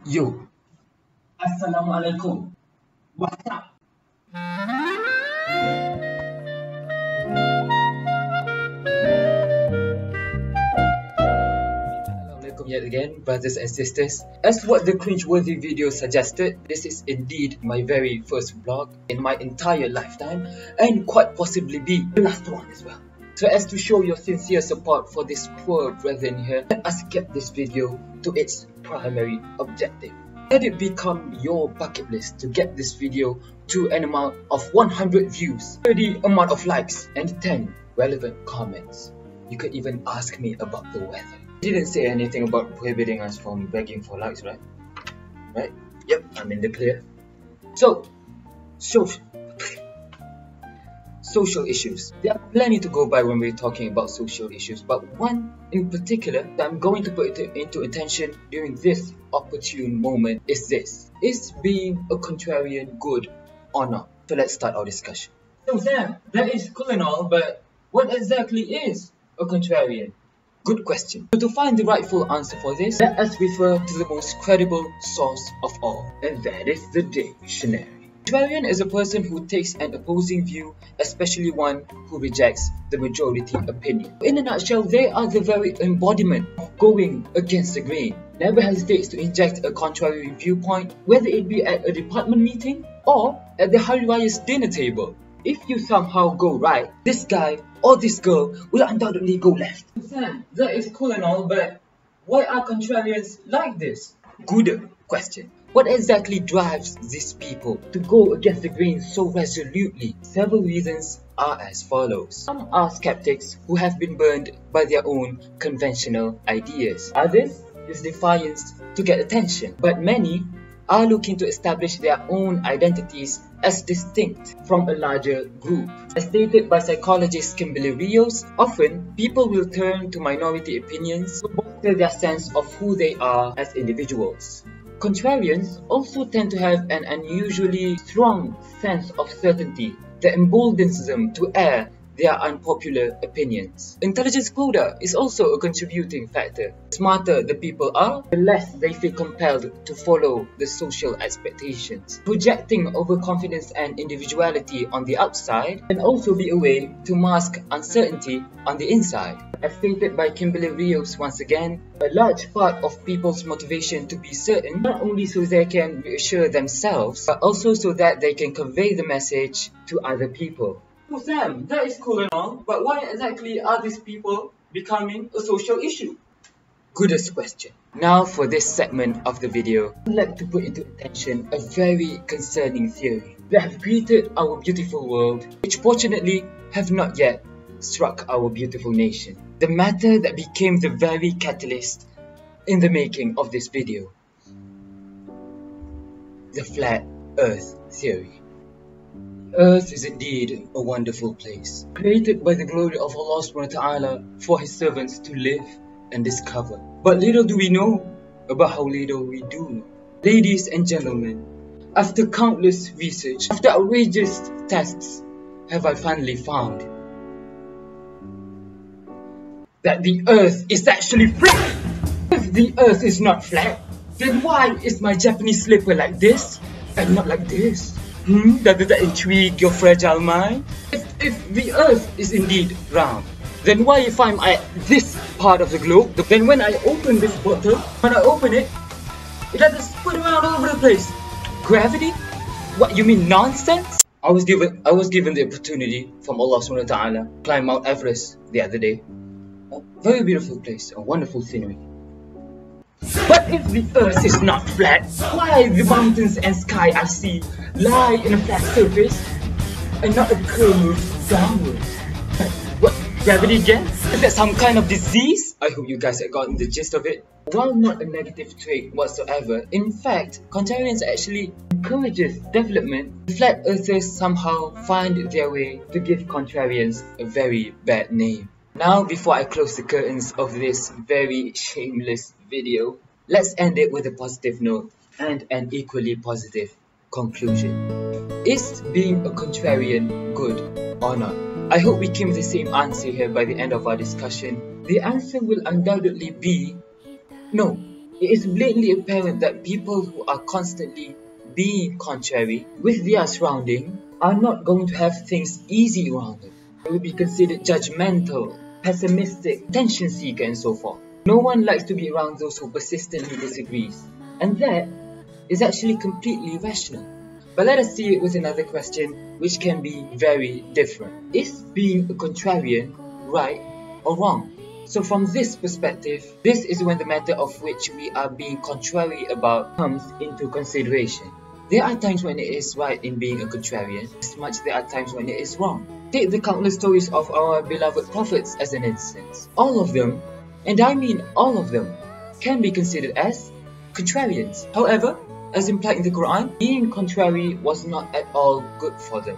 Yo, Assalamualaikum. What's up? Assalamualaikum yet again, brothers and sisters. As what the cringeworthy video suggested, this is indeed my very first vlog in my entire lifetime, and quite possibly be the last one as well. So as to show your sincere support for this poor brethren here, let us get this video to its primary objective. Let it become your bucket list to get this video to an amount of 100 views, 30 amount of likes, and 10 relevant comments. You could even ask me about the weather. You didn't say anything about prohibiting us from begging for likes, right? Right? Yep, I'm in the clear. So, social issues. There are plenty to go by when we're talking about social issues, but one in particular that I'm going to put into attention during this opportune moment is this. Is being a contrarian good or not? So let's start our discussion. So Sam, that is cool and all, but what exactly is a contrarian? Good question. So to find the rightful answer for this, let us refer to the most credible source of all, and that is the dictionary. Contrarian is a person who takes an opposing view, especially one who rejects the majority opinion. In a nutshell, they are the very embodiment of going against the grain. Never hesitates to inject a contrary viewpoint, whether it be at a department meeting or at the Hari Raya's dinner table. If you somehow go right, this guy or this girl will undoubtedly go left. Sam, that is cool and all, but why are contrarians like this? Good question. What exactly drives these people to go against the grain so resolutely? Several reasons are as follows. Some are skeptics who have been burned by their own conventional ideas. Others use defiance to get attention. But many are looking to establish their own identities as distinct from a larger group. As stated by psychologist Kimberly Rios, often people will turn to minority opinions to bolster their sense of who they are as individuals. Contrarians also tend to have an unusually strong sense of certainty that emboldens them to air their unpopular opinions. Intelligence quota is also a contributing factor. The smarter the people are, the less they feel compelled to follow the social expectations. Projecting overconfidence and individuality on the outside can also be a way to mask uncertainty on the inside. As stated by Kimberly Rios once again, a large part of people's motivation to be certain, not only so they can reassure themselves, but also so that they can convey the message to other people. So Sam, that is cool and all, but why exactly are these people becoming a social issue? Goodest question. Now for this segment of the video, I'd like to put into attention a very concerning theory that have greeted our beautiful world, which fortunately have not yet struck our beautiful nation. The matter that became the very catalyst in the making of this video. The flat earth theory. Earth is indeed a wonderful place, created by the glory of Allah subhanahu wa ta'ala for His servants to live and discover. But little do we know about how little we do know. Ladies and gentlemen, after countless research, after outrageous tests, have I finally found that the earth is actually flat. If the earth is not flat, then why is my Japanese slipper like this and not like this? Does that intrigue your fragile mind? If the earth is indeed round, then why if I'm at this part of the globe, then when I open this bottle, when I open it, it doesn't spin around all over the place? Gravity? What, you mean nonsense? I was given the opportunity from Allah subhanahu wa ta'ala to climb Mount Everest the other day. A very beautiful place, a wonderful scenery. But if the earth is not flat, why the mountains and sky I see lie in a flat surface and not a curve downwards? What, gravity again? Is that some kind of disease? I hope you guys have gotten the gist of it. While not a negative trait whatsoever, in fact, contrarians actually encourages development. The flat earthers somehow find their way to give contrarians a very bad name. Now, before I close the curtains of this very shameless video, let's end it with a positive note and an equally positive conclusion. Is being a contrarian good or not? I hope we came to the same answer here by the end of our discussion. The answer will undoubtedly be no. it is blatantly apparent that people who are constantly being contrary with their surrounding are not going to have things easy around them. They will be considered judgmental, pessimistic, attention seeker, and so forth. No one likes to be around those who persistently disagrees, and that is actually completely rational. But let us see it with another question, which can be very different. Is being a contrarian right or wrong? So from this perspective, this is when the matter of which we are being contrary about comes into consideration. There are times when it is right in being a contrarian, as much as there are times when it is wrong. Take the countless stories of our beloved prophets as an instance. All of them, and I mean all of them, can be considered as contrarians. However, as implied in the Quran, being contrary was not at all good for them.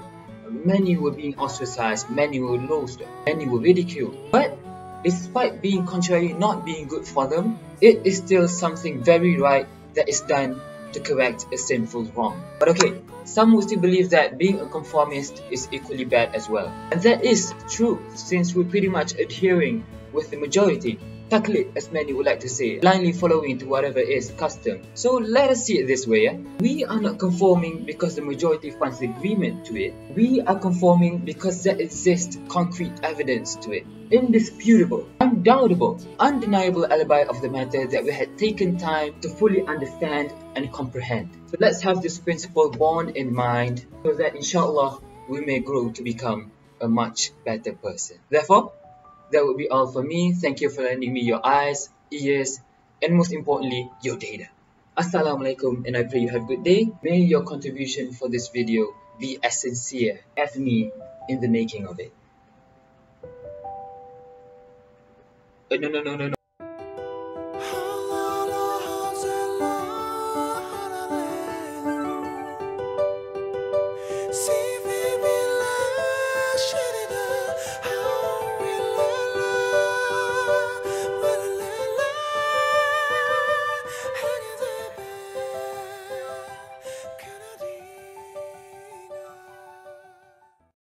Many were being ostracized, many were loathed, many were ridiculed. But despite being contrary not being good for them, it is still something very right that is done to correct a sinful wrong. But okay, some would still believe that being a conformist is equally bad as well. And that is true, since we're pretty much adhering with the majority. Taqlid, as many would like to say, blindly following to whatever is custom. So let us see it this way. We are not conforming because the majority finds agreement to it. We are conforming because there exists concrete evidence to it. Indisputable, undoubtable, undeniable alibi of the matter that we had taken time to fully understand and comprehend. So let's have this principle borne in mind so that inshallah we may grow to become a much better person. Therefore, that would be all for me. Thank you for lending me your eyes, ears, and most importantly, your data. Assalamualaikum, and I pray you have a good day. May your contribution for this video be as sincere as me in the making of it. No.